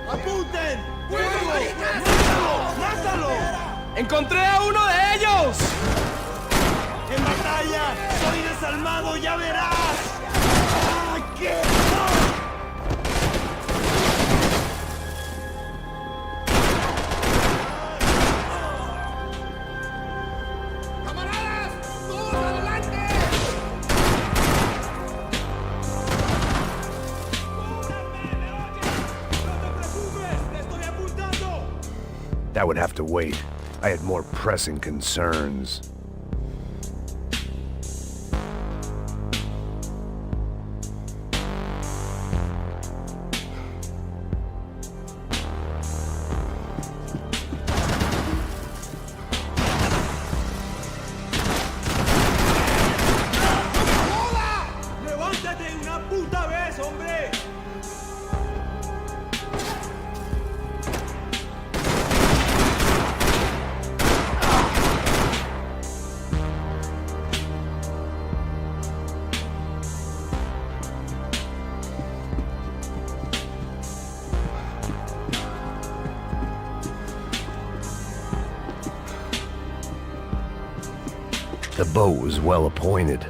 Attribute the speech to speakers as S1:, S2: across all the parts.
S1: ¡Apunten! ¡Fuego! ¡Mátalo! ¡Mátalo!
S2: ¡Encontré a uno de ellos!
S1: ¡En batalla! ¡Soy desalmado! ¡Ya verás! ¡Ah, qué! ¡No!
S3: That would have to wait. I had more pressing concerns.
S1: ¡Levántate una puta vez, hombre!
S3: The boat was well appointed.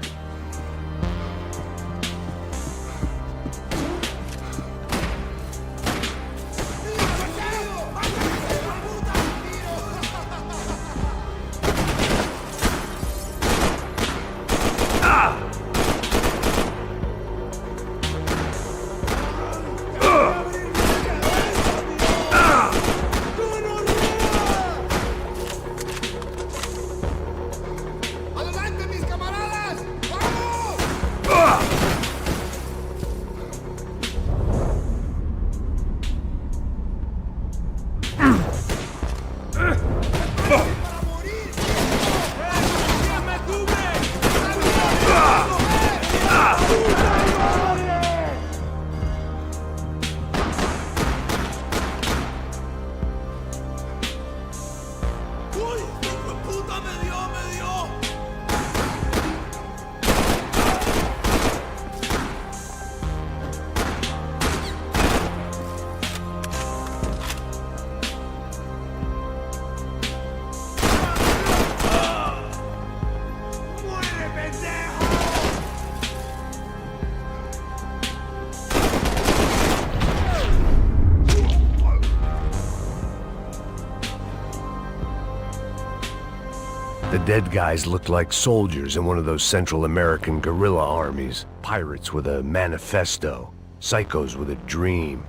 S3: The dead guys looked like soldiers in one of those Central American guerrilla armies. Pirates with a manifesto. Psychos with a dream.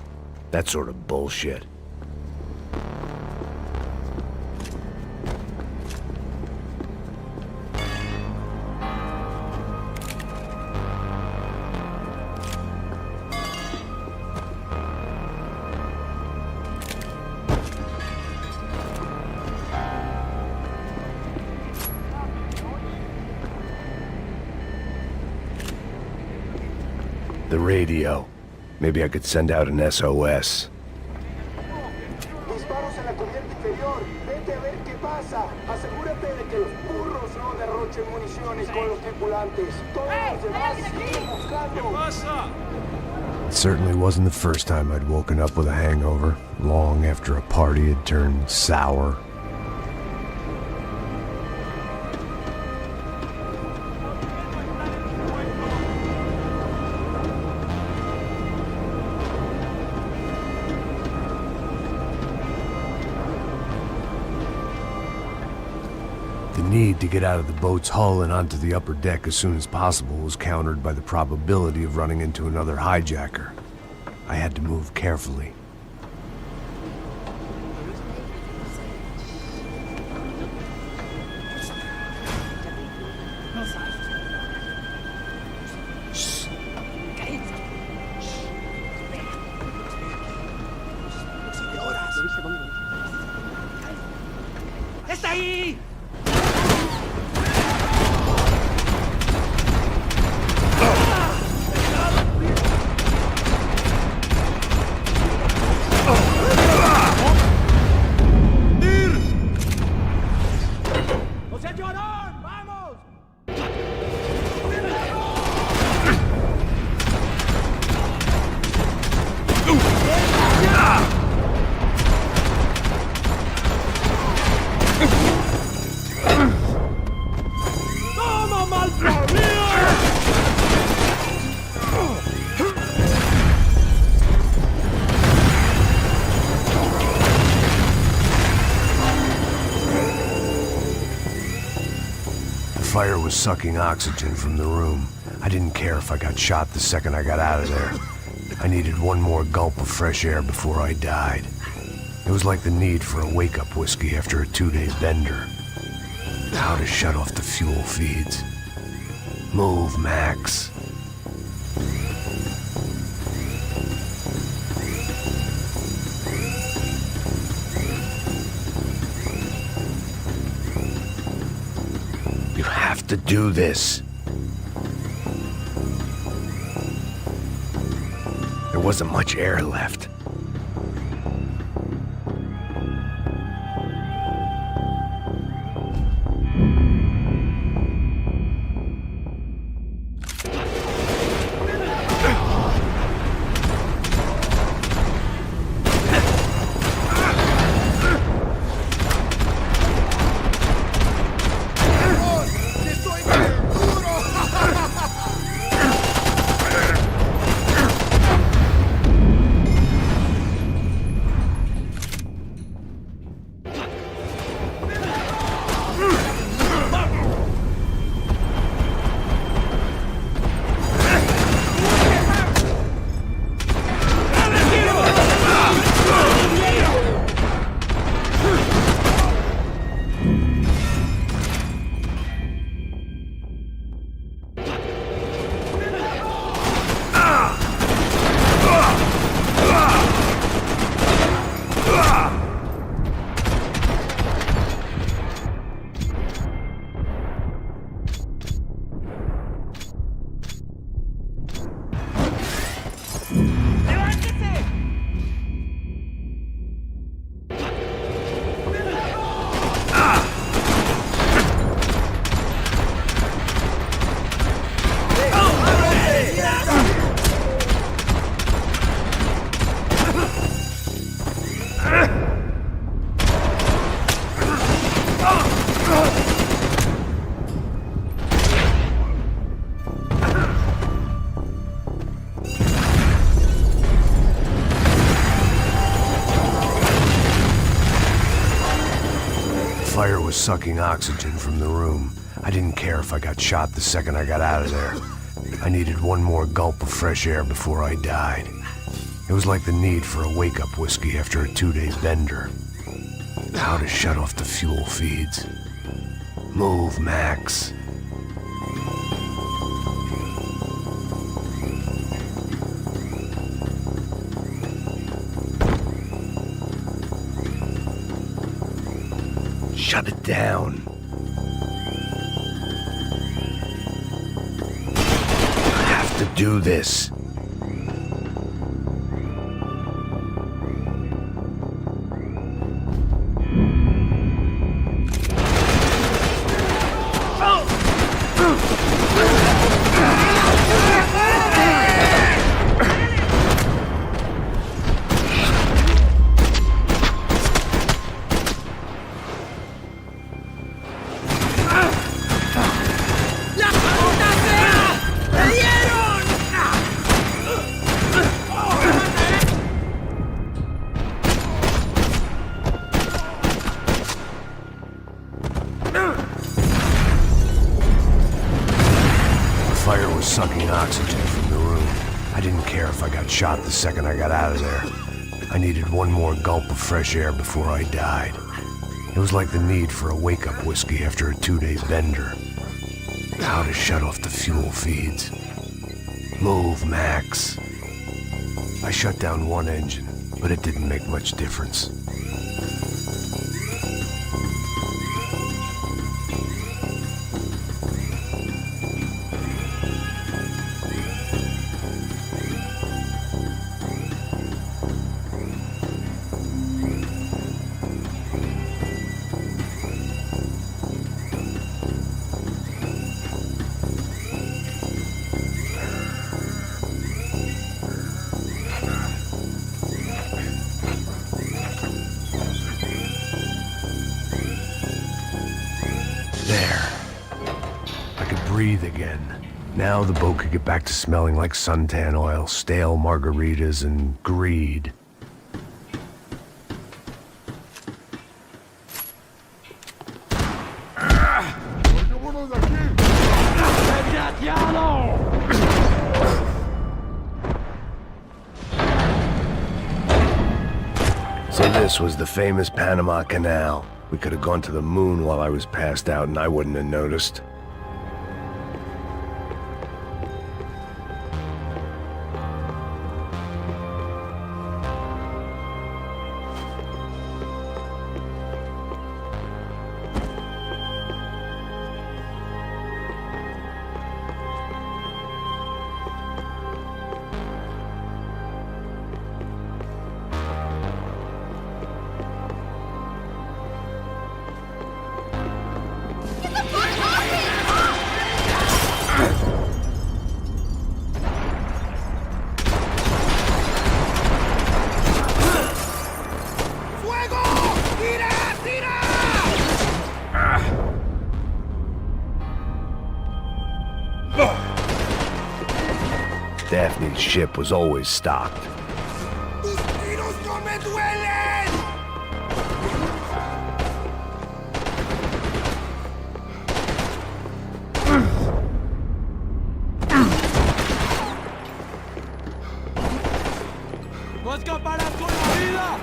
S3: That sort of bullshit. The radio. Maybe I could send out an SOS.
S4: Disparos en la cubierta inferior. Vete a ver qué pasa. Asegúrate de que los burros no derrochen municiones con los tripulantes. Todos los demás siguen buscando.
S3: It certainly wasn't the first time I'd woken up with a hangover, long after a party had turned sour. The need to get out of the boat's hull and onto the upper deck as soon as possible was countered by the probability of running into another hijacker. I had to move carefully.
S1: ¡Está ahí!
S3: fire was sucking oxygen from the room. I didn't care if I got shot the second I got out of there. I needed one more gulp of fresh air before I died. It was like the need for a wake-up whiskey after a 2-day bender. How to shut off the fuel feeds. Move, Max. You have to do this. There wasn't much air left. Fire was sucking oxygen from the room. I didn't care if I got shot the second I got out of there. I needed one more gulp of fresh air before I died. It was like the need for a wake-up whiskey after a 2-day bender. How to shut off the fuel feeds. Move, Max. Shut it down. I have to do this. Fire was sucking oxygen from the room. I didn't care if I got shot the second I got out of there. I needed one more gulp of fresh air before I died. It was like the need for a wake-up whiskey after a 2-day bender. How to shut off the fuel feeds. Move, Max. I shut down one engine, but it didn't make much difference. There. I could breathe again. Now the boat could get back to smelling like suntan oil, stale margaritas, and greed.
S5: ¡Vámonos de aquí!
S3: This was the famous Panama Canal. We could have gone to the moon while I was passed out and I wouldn't have noticed. Daphne's ship was always stocked.
S1: ¡Tus tiros no me duelen! ¡No escaparás con la vida!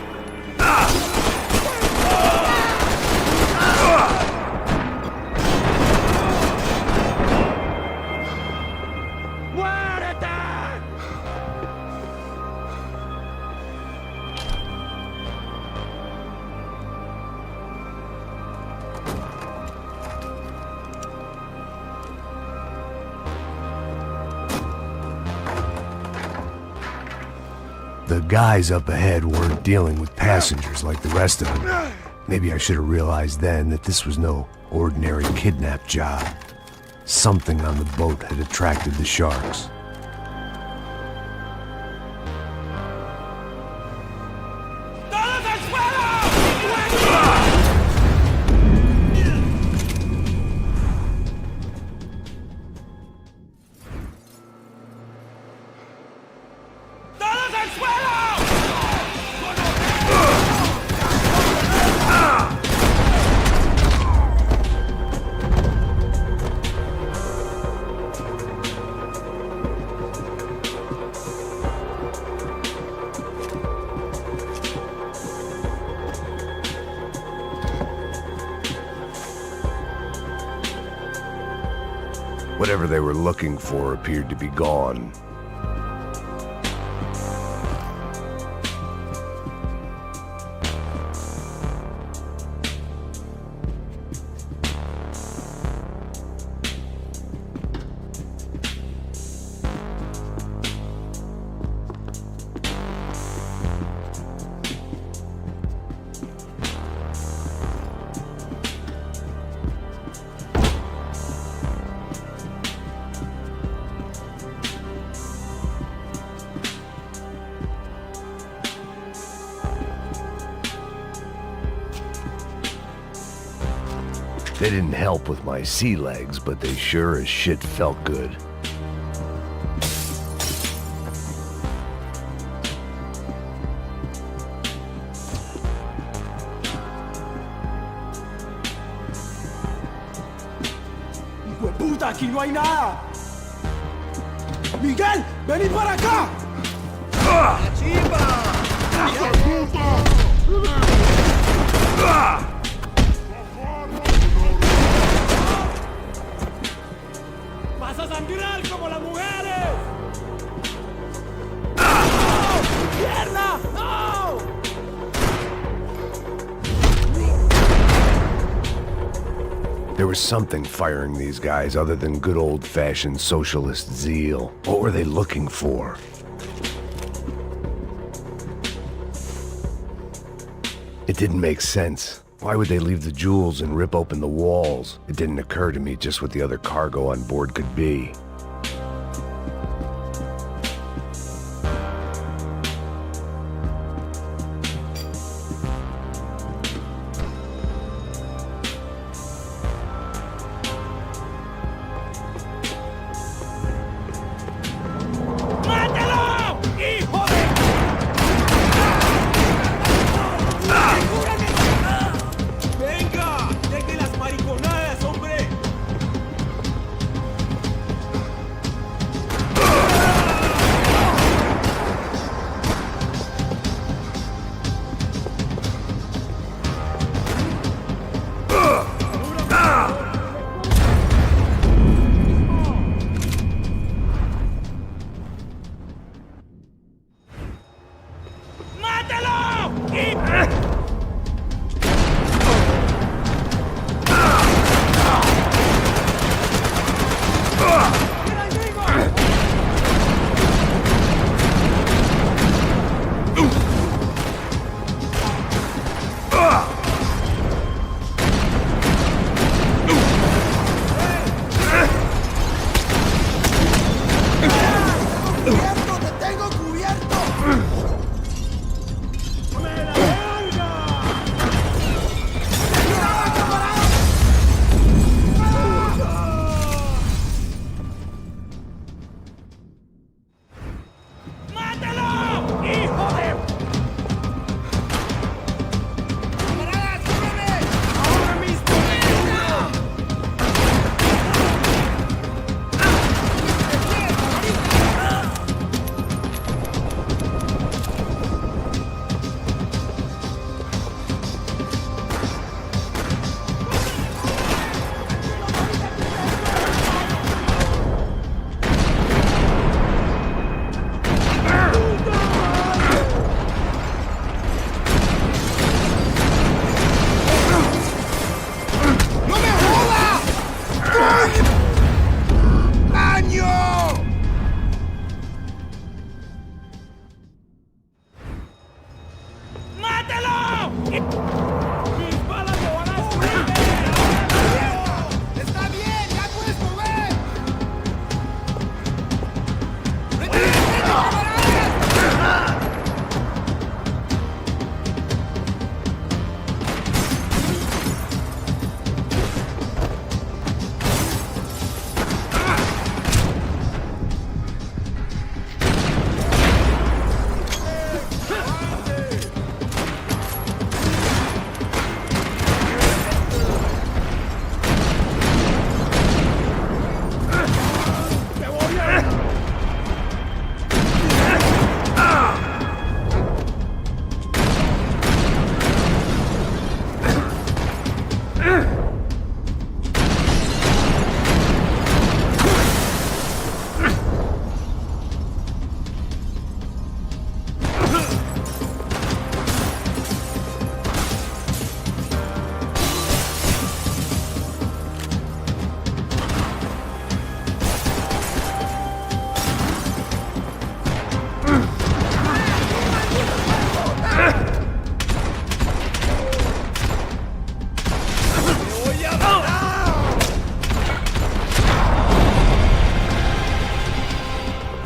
S3: The guys up ahead weren't dealing with passengers like the rest of them. Maybe I should have realized then that this was no ordinary kidnap job. Something on the boat had attracted the sharks.
S1: ¡Todos al suelo! ¡Todos al suelo!
S3: Whatever they were looking for appeared to be gone. They didn't help with my sea legs, but they sure as shit felt good.
S1: ¡Hijo de puta! ¡Aquí no hay nada! ¡Miguel! ¡Venid para acá! ¡Vas a sangrar como las mujeres! ¡No! ¡Mierda! ¡No!
S3: There was something firing these guys other than good old-fashioned socialist zeal. What were they looking for? It didn't make sense. Why would they leave the jewels and rip open the walls? It didn't occur to me just what the other cargo on board could be.
S1: ¡Mátalo! ¡Hijo de! ¡Venga! ¡Deje las mariconadas, hombre!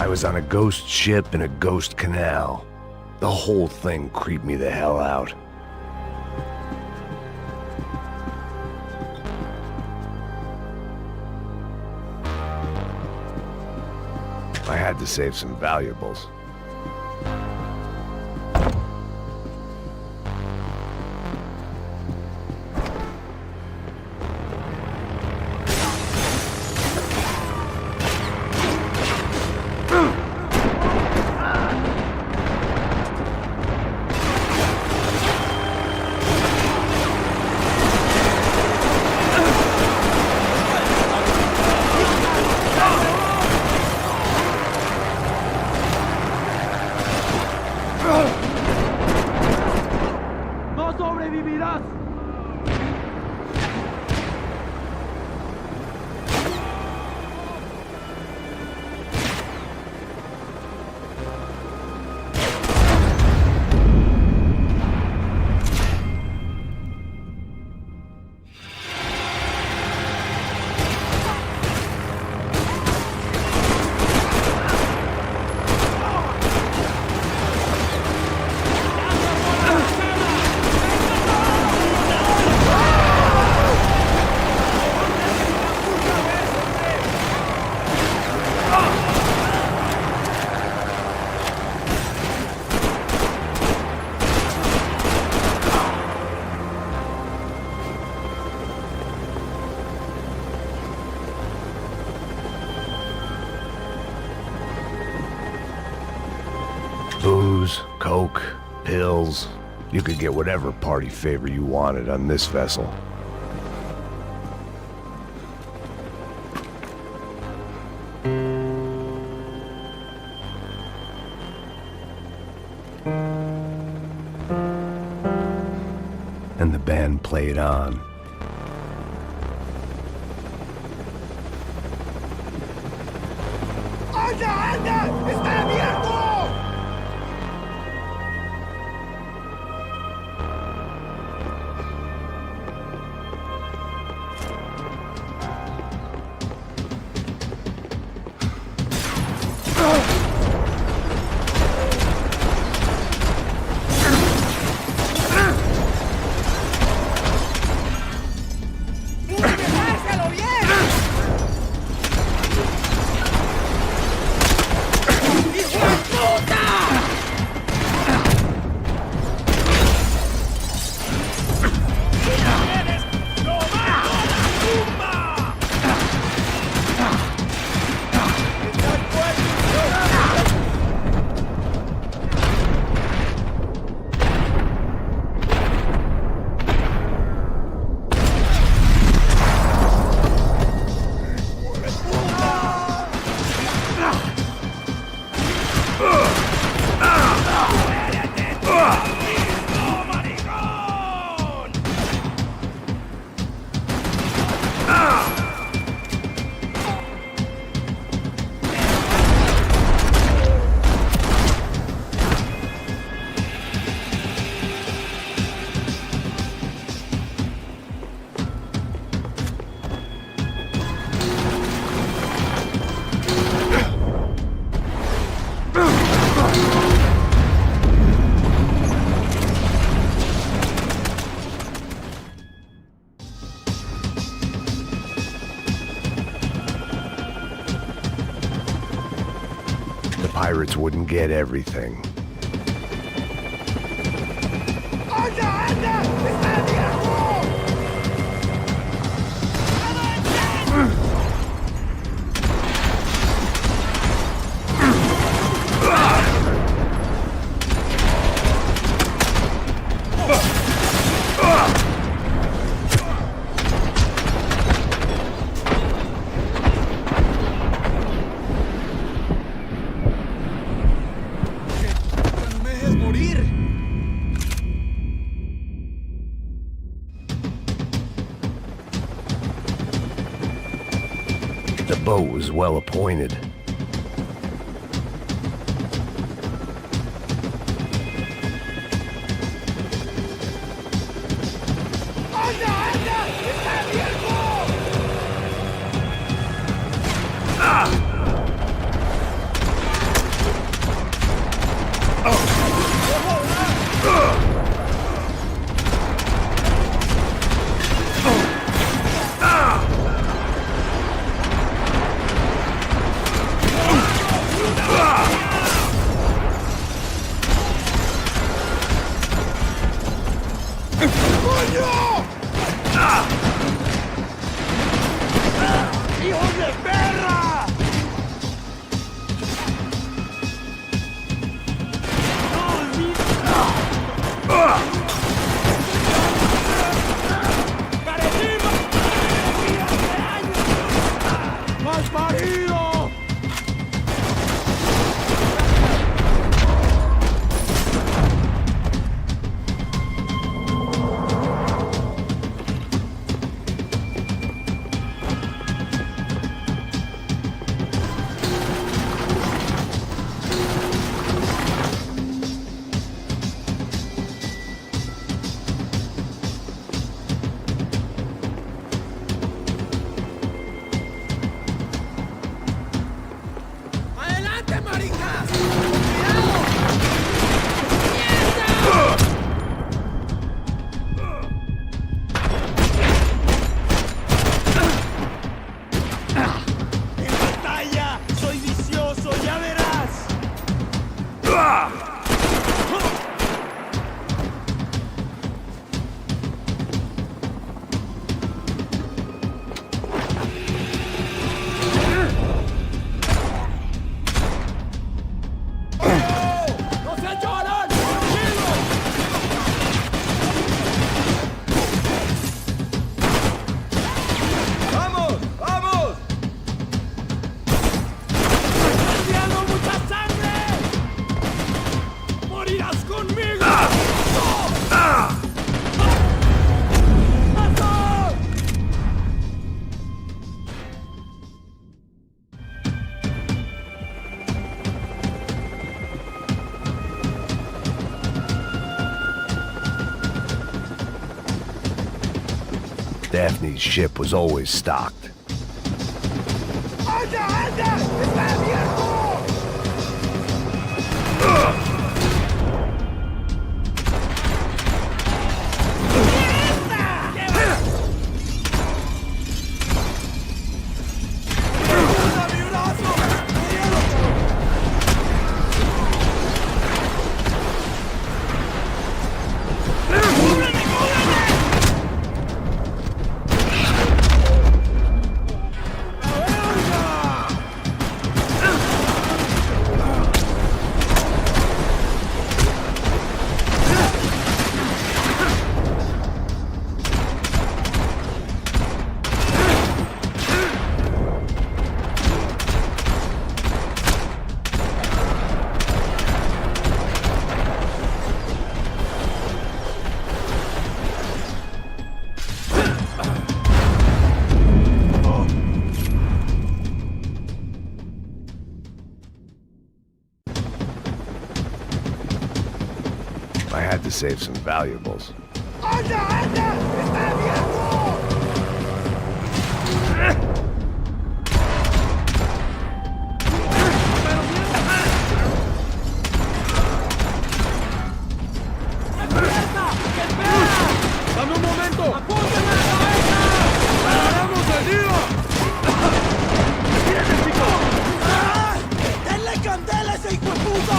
S3: I was on a ghost ship in a ghost canal. The whole thing creeped me the hell out. I had to save some valuables.
S1: ¡No sobrevivirás!
S3: Booze, coke, pills. You could get whatever party favor you wanted on this vessel. and the band played on.
S1: ¡Anda, anda! ¡Está abierto!
S3: The pirates wouldn't get everything.
S1: ¡Anda, anda! ¡Está abierto!
S3: The boat was well appointed.
S1: ¡Anda, anda! ¡Está abierto! ¡Hijos de perra! ¡Más parido! ¡Adelante, maricas! ¡Cuidado! ¡Mierda! ¡En batalla! ¡Soy vicioso! ¡Ya verás! ¡No se lloran! ¡Tranquilo!
S2: ¡Vamos! ¡Vamos!
S1: ¡Estás tirando mucha sangre! ¡Morirás conmigo!
S3: Daphne's ship was always stocked.
S4: ¡Anda, anda! ¡Está viejo!
S3: I had to save some valuables.
S4: ¡Anda, anda! ¡Está viejo!
S2: ¡Dame un momento! ¡Apúntame la cabeza! ¡Paramos el lío!
S4: ¡Denle candela a ese hijo de puta!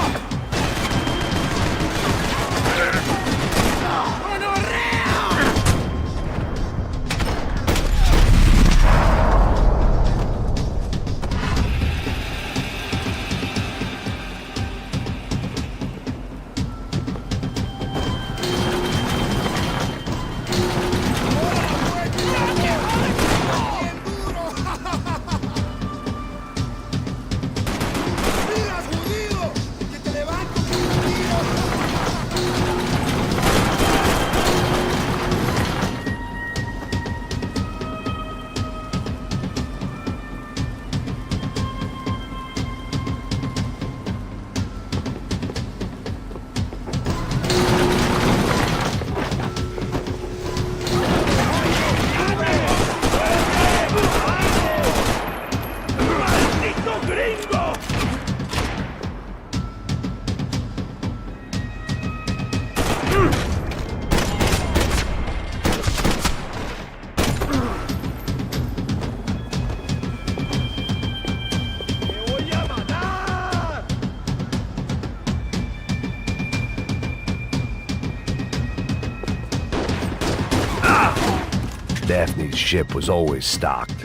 S3: Daphne's ship was always stocked.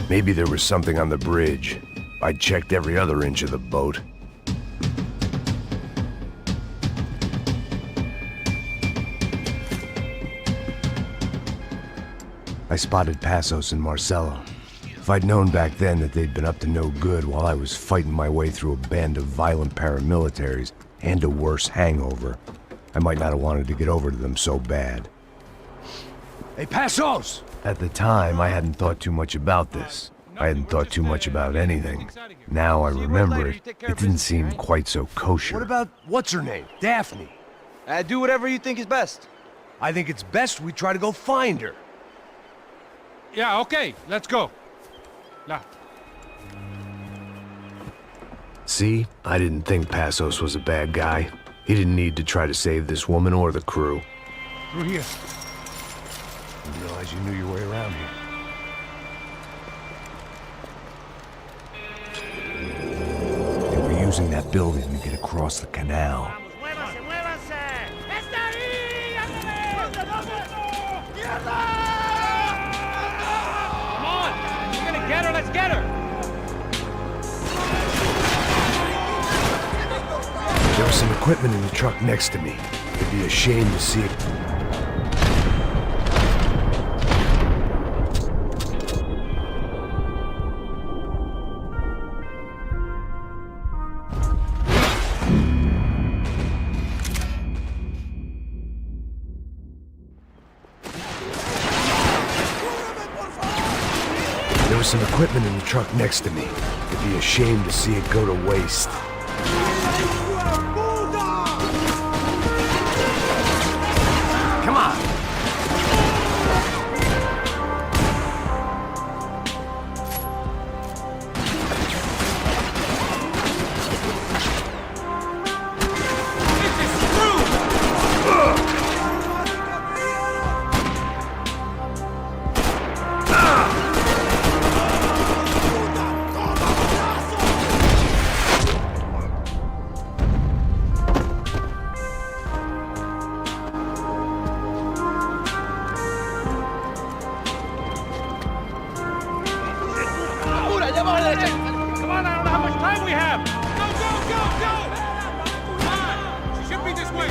S3: Maybe there was something on the bridge. I checked every other inch of the boat. I spotted Passos and Marcelo. If I'd known back then that they'd been up to no good while I was fighting my way through a band of violent paramilitaries and a worse hangover, I might not have wanted to get over to them so bad.
S2: Hey, Passos!
S3: At the time, I hadn't thought too much about this. I hadn't thought too much about anything. Now I remember it, it didn't seem quite so kosher.
S2: What about, what's her name? Daphne.
S5: Do whatever you think is best.
S2: I think it's best we try to go find her.
S1: Yeah, okay, let's go. La.
S3: See? I didn't think Passos was a bad guy. He didn't need to try to save this woman or the crew.
S1: Through here.
S3: I didn't realize you knew your way around here. They were using that building to get across the canal.
S1: ¡Muévanse, muévanse! ¡Está ahí! Come on! We're gonna get her, let's get her!
S3: There was some equipment in the truck next to me. It'd be a shame to see it. There was some equipment in the truck next to me. It'd be a shame to see it go to waste. Come on!
S1: Come on, I don't know how much time we have. Go! Come on, she should be this way.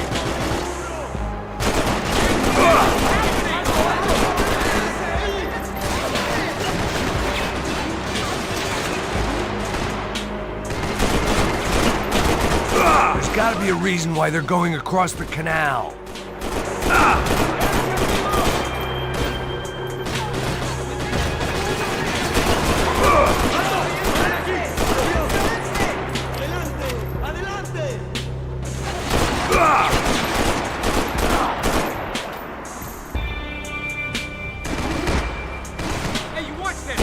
S3: There's gotta be a reason why they're going across the canal.
S1: Hey, you watch this.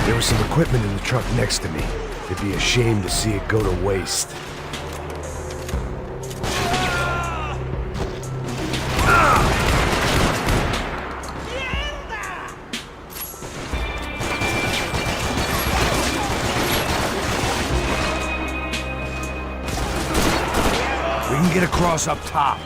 S3: There was some equipment in the truck next to me. It'd be a shame to see it go to waste. We can get across up top.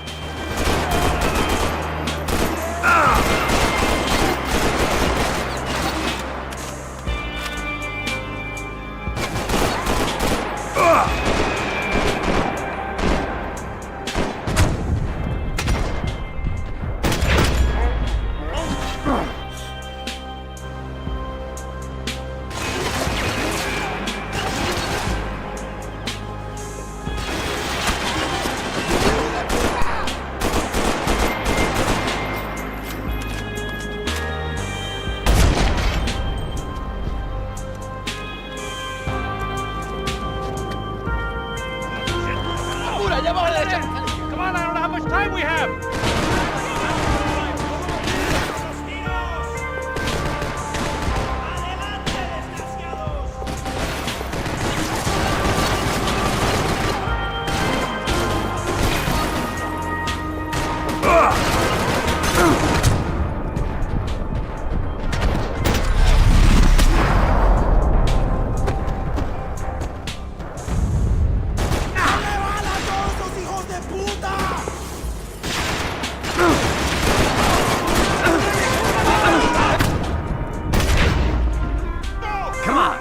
S1: Come on, I don't know how much time we have.
S3: Come on!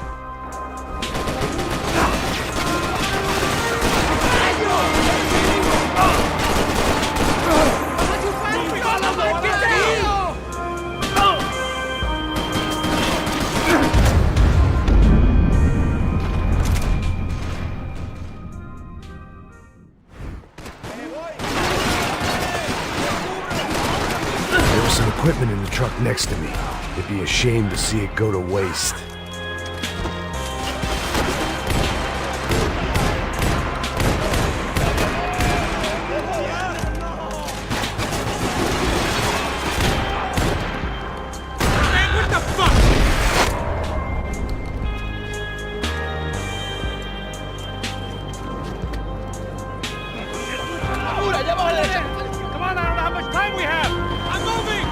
S3: There was some equipment in the truck next to me. It'd be a shame to see it go to waste.
S1: Man, what the fuck? Come on, I don't know how much time we have. I'm moving.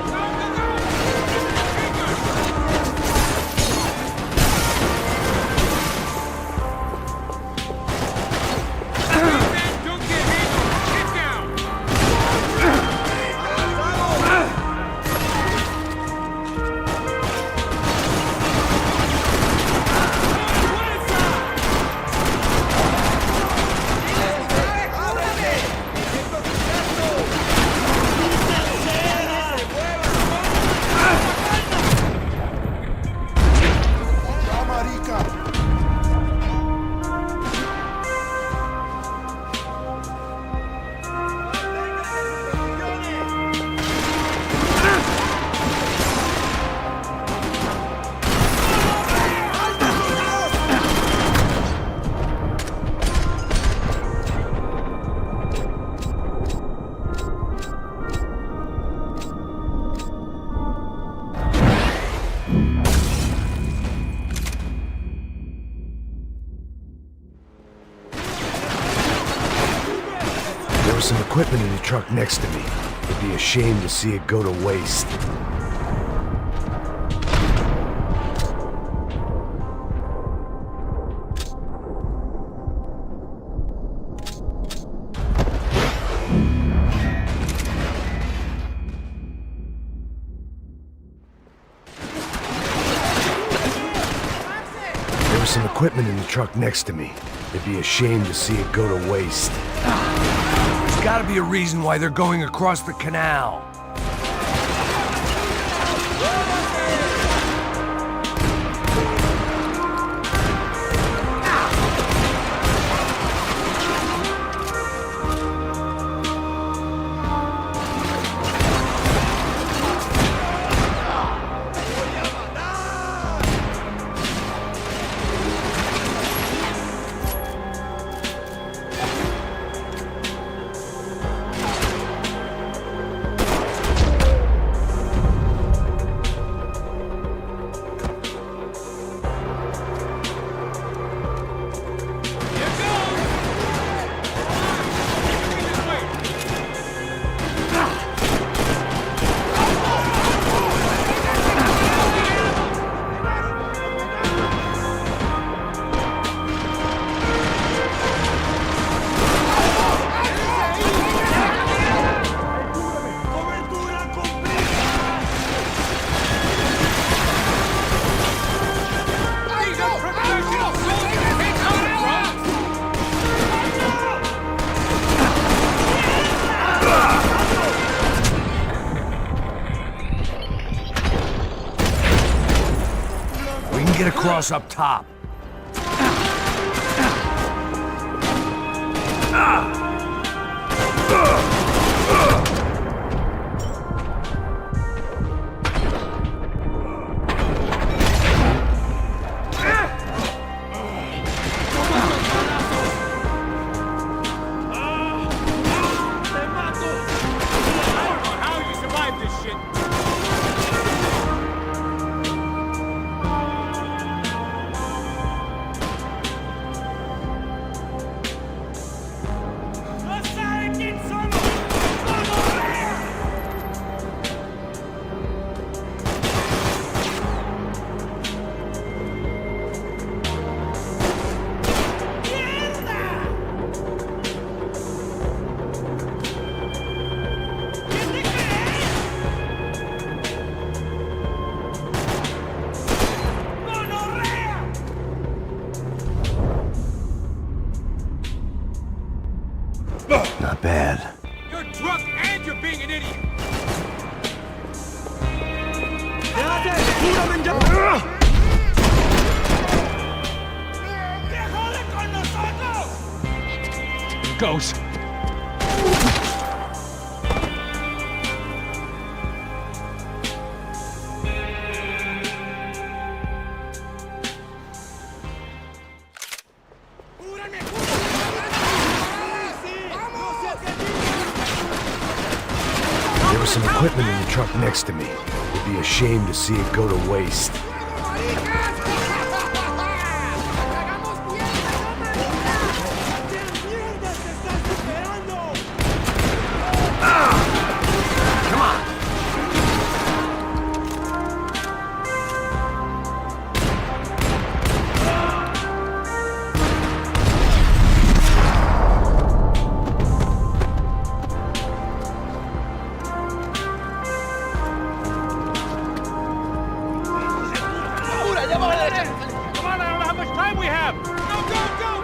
S1: Go, go, go.
S3: equipment in the truck next to me. It'd be a shame to see it go to waste. There was some equipment in the truck next to me. It'd be a shame to see it go to waste. There's gotta be a reason why they're going across the canal. Get across up top. Not bad.
S1: You're drunk and you're being an idiot. Goes.
S3: There was some equipment in the truck next to me. It'd be a shame to see it go to waste.
S1: Come on, I don't know how much time we have. Go, go, go,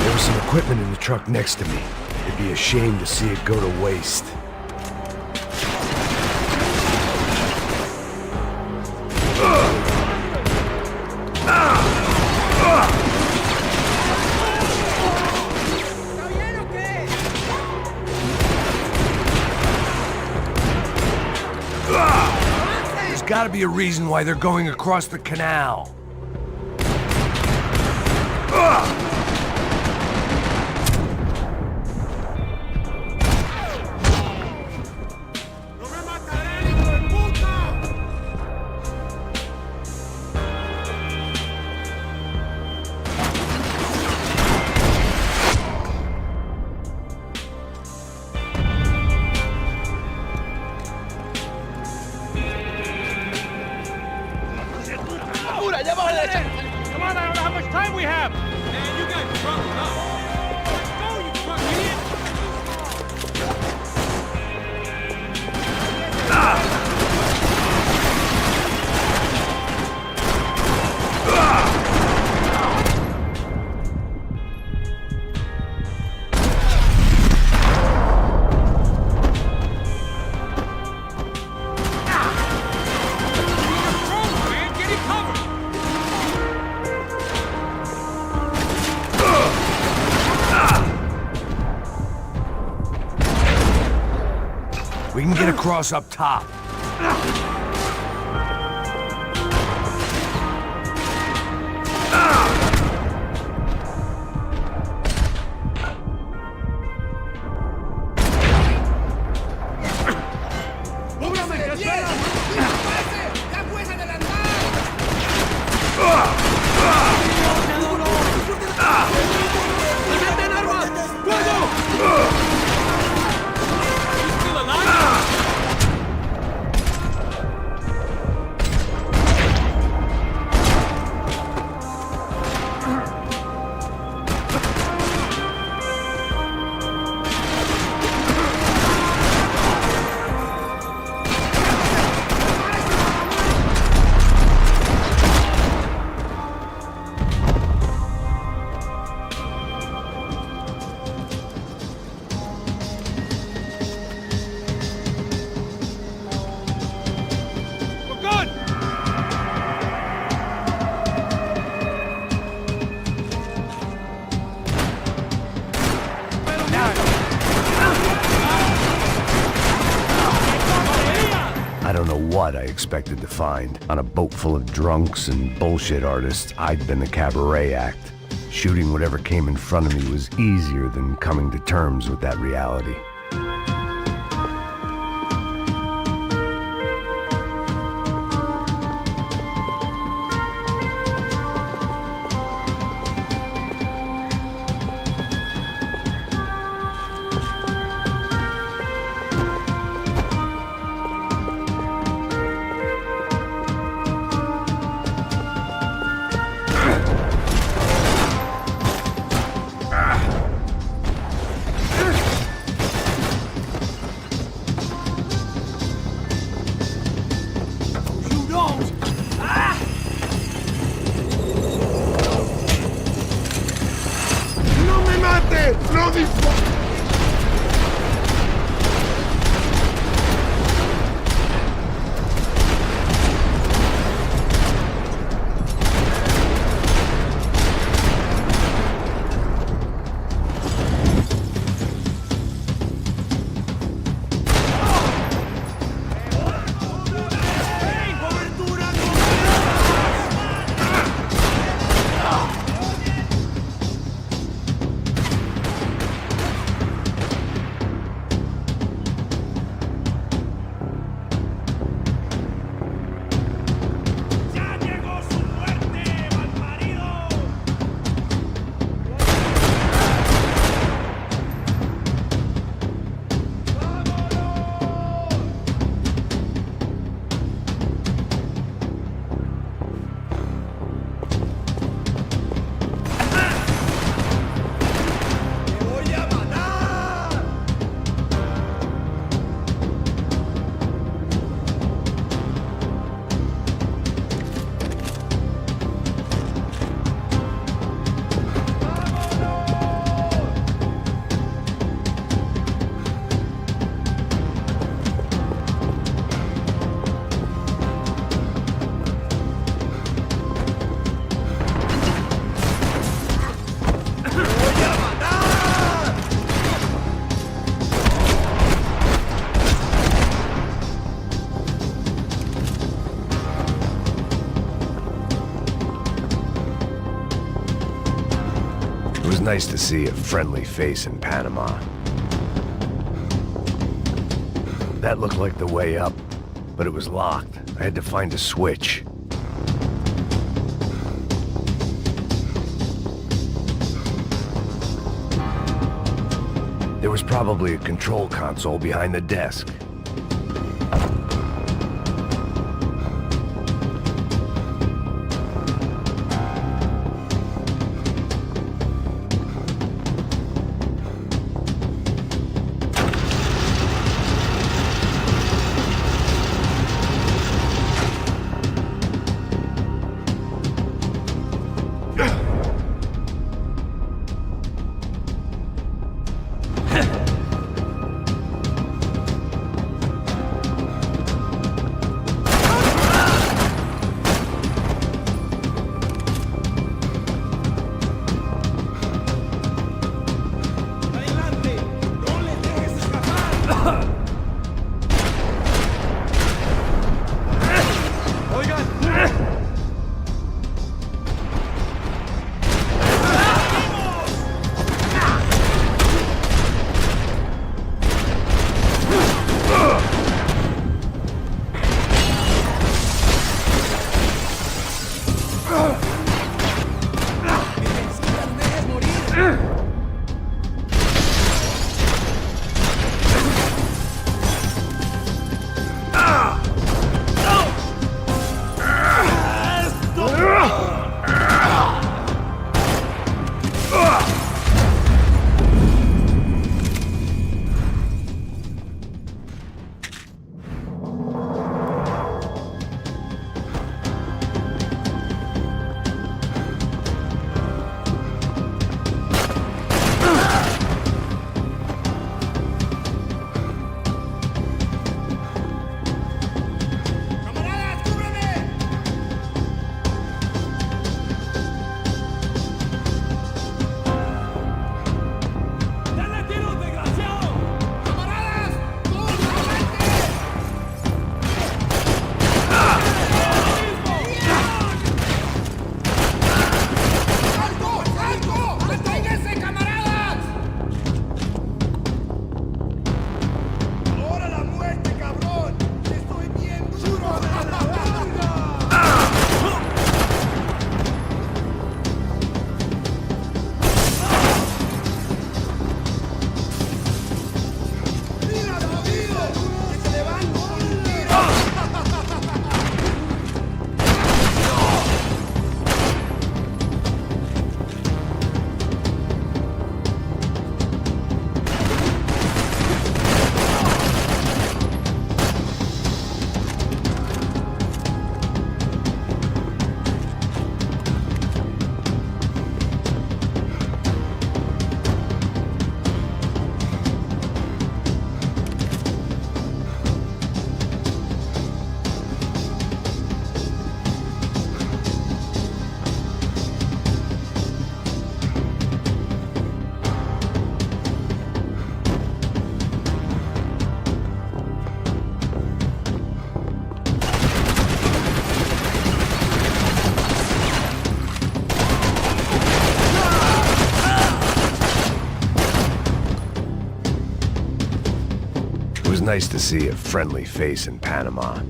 S3: There was some equipment in the truck next to me. It'd be a shame to see it go to waste. There's gotta be a reason why they're going across the canal.
S2: ¡No me matarán, hijo de puta!
S1: Come on, I don't know how much time we have. Man, you guys drunk enough. Let's go, you drunk idiot. Man, get it covered.
S3: We can get across up top.
S2: ¡Cúbrame, que espera!
S4: ¡Ya puedes adelantar!
S2: ¡Levanten armas! ¡Fuego!
S1: Still alive? We're good.
S3: I don't know what I expected to find. On a boat full of drunks and bullshit artists, I'd been the cabaret act. Shooting whatever came in front of me was easier than coming to terms with that reality. nice to see a friendly face in Panama. That looked like the way up, but it was locked. I had to find a switch. There was probably a control console behind the desk. It was nice to see a friendly face in Panama.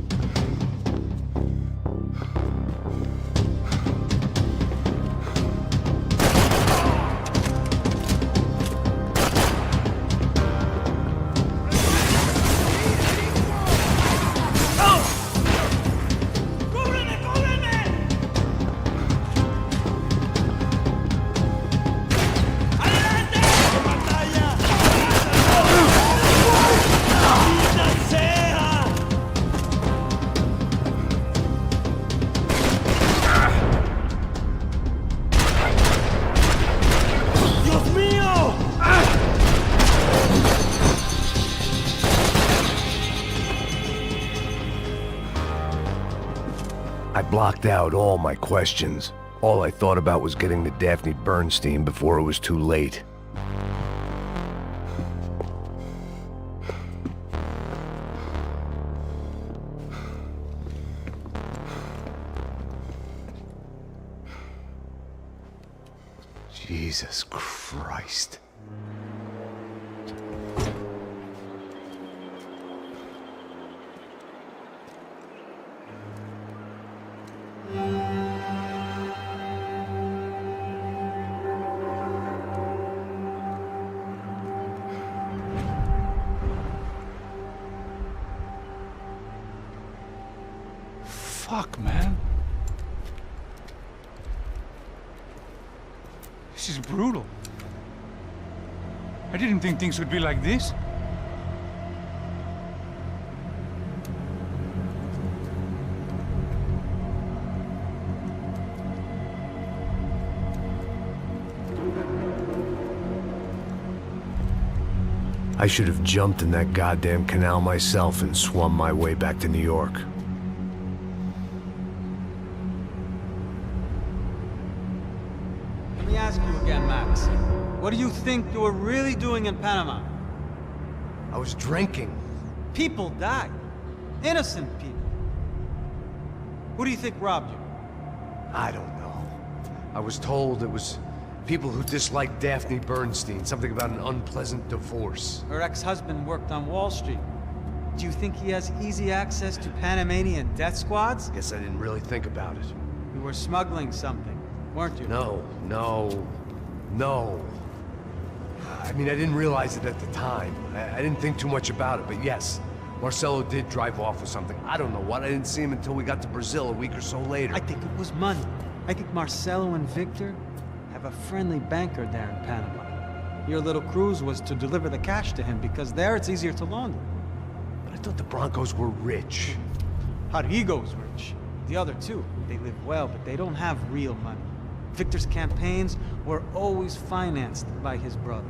S3: I blocked out all my questions. All I thought about was getting to Daphne Bernstein before it was too late. Jesus Christ.
S2: Fuck, man. This is brutal. I didn't think things would be like this.
S3: I should have jumped in that goddamn canal myself and swum my way back to New York.
S6: Let me ask you again, Max. What do you think you were really doing in Panama?
S3: I was drinking.
S6: People died. Innocent people. Who do you think robbed you?
S3: I don't know. I was told it was people who disliked Daphne Bernstein, something about an unpleasant divorce.
S6: Her ex-husband worked on Wall Street. Do you think he has easy access to Panamanian death squads?
S3: Guess I didn't really think about it.
S6: You were smuggling something, weren't you?
S3: No. I mean, I didn't realize it at the time. I didn't think too much about it, but yes, Marcelo did drive off with something. I don't know what. I didn't see him until we got to Brazil a week or so later.
S6: I think it was money. I think Marcelo and Victor have a friendly banker there in Panama. Your little cruise was to deliver the cash to him because there it's easier to launder.
S3: But I thought the Broncos were rich.
S6: Rodrigo's rich. The other two, they live well, but they don't have real money. Victor's campaigns were always financed by his brother.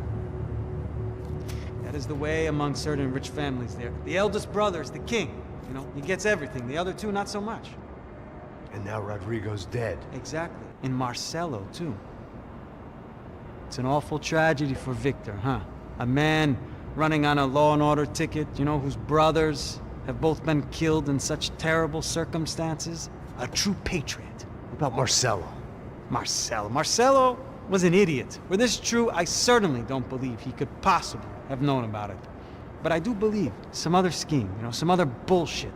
S6: That is the way among certain rich families there. The eldest brother is the king. You know, he gets everything. The other two, not so much.
S3: And now Rodrigo's dead.
S6: Exactly. And Marcelo, too. It's an awful tragedy for Victor, huh? A man running on a law and order ticket, you know, whose brothers have both been killed in such terrible circumstances. A true patriot.
S3: What about Marcelo?
S6: Marcelo was an idiot. Were this true, I certainly don't believe he could possibly have known about it. But I do believe some other scheme, you know, some other bullshit.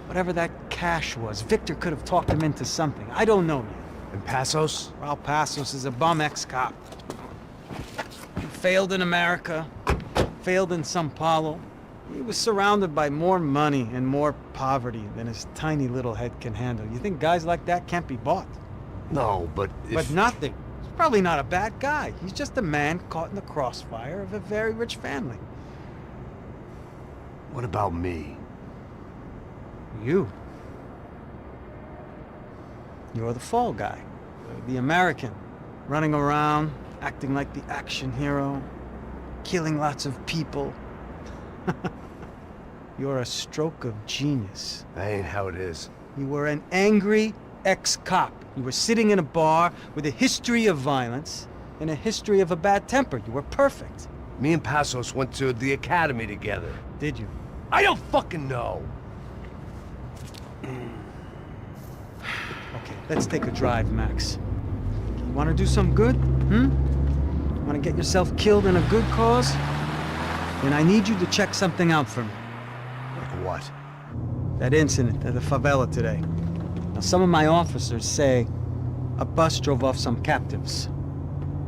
S6: Whatever that cash was, Victor could have talked him into something. I don't know yet.
S3: And Passos?
S6: Raul Passos is a bum ex-cop. He failed in America, failed in Sao Paulo. He was surrounded by more money and more poverty than his tiny little head can handle. You think guys like that can't be bought?
S3: No, but if...
S6: But nothing. He's probably not a bad guy. He's just a man caught in the crossfire of a very rich family.
S3: What about me?
S6: You. You're the fall guy. The American. Running around, acting like the action hero. Killing lots of people. You're a stroke of genius.
S3: That ain't how it is.
S6: You were an angry ex-cop. You were sitting in a bar with a history of violence and a history of a bad temper. You were perfect.
S3: Me and Passos went to the academy together.
S6: Did you?
S3: I don't fucking know.
S6: Okay, let's take a drive, Max. You want to do some good? Want to get yourself killed in a good cause? Then I need you to check something out for me.
S3: Like what?
S6: That incident at the favela today. Now, some of my officers say a bus drove off some captives.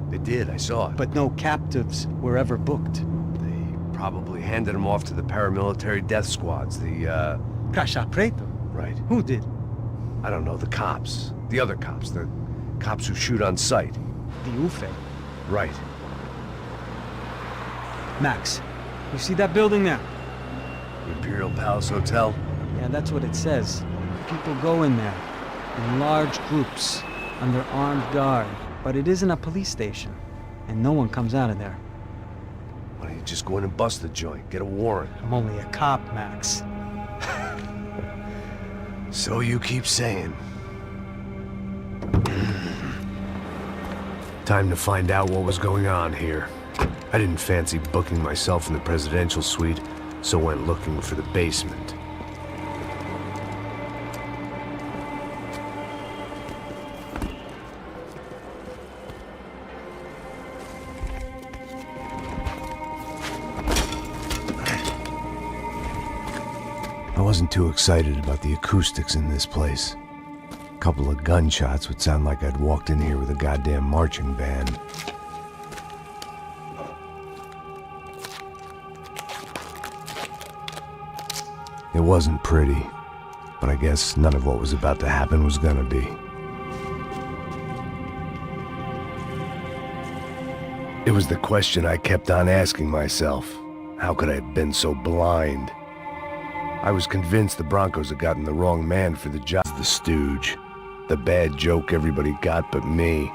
S3: They did, I saw it.
S6: But no captives were ever booked.
S3: They probably handed them off to the paramilitary death squads, the,
S6: Caixa Preto?
S3: Right.
S6: Who did?
S3: I don't know, the cops. The other cops, the cops who shoot on sight.
S6: The UFE.
S3: Right.
S6: Max, you see that building there?
S3: Imperial Palace Hotel?
S6: Yeah, that's what it says. People go in there, in large groups, under armed guard. But it isn't a police station, and no one comes out of there.
S3: Why don't you just go in and bust the joint, get a warrant?
S6: I'm only a cop, Max.
S3: So you keep saying. Time to find out what was going on here. I didn't fancy booking myself in the presidential suite, so went looking for the basement. I wasn't too excited about the acoustics in this place. A couple of gunshots would sound like I'd walked in here with a goddamn marching band. It wasn't pretty, but I guess none of what was about to happen was gonna be. It was the question I kept on asking myself. How could I have been so blind? I was convinced the Broncos had gotten the wrong man for the job. The stooge. The bad joke everybody got but me.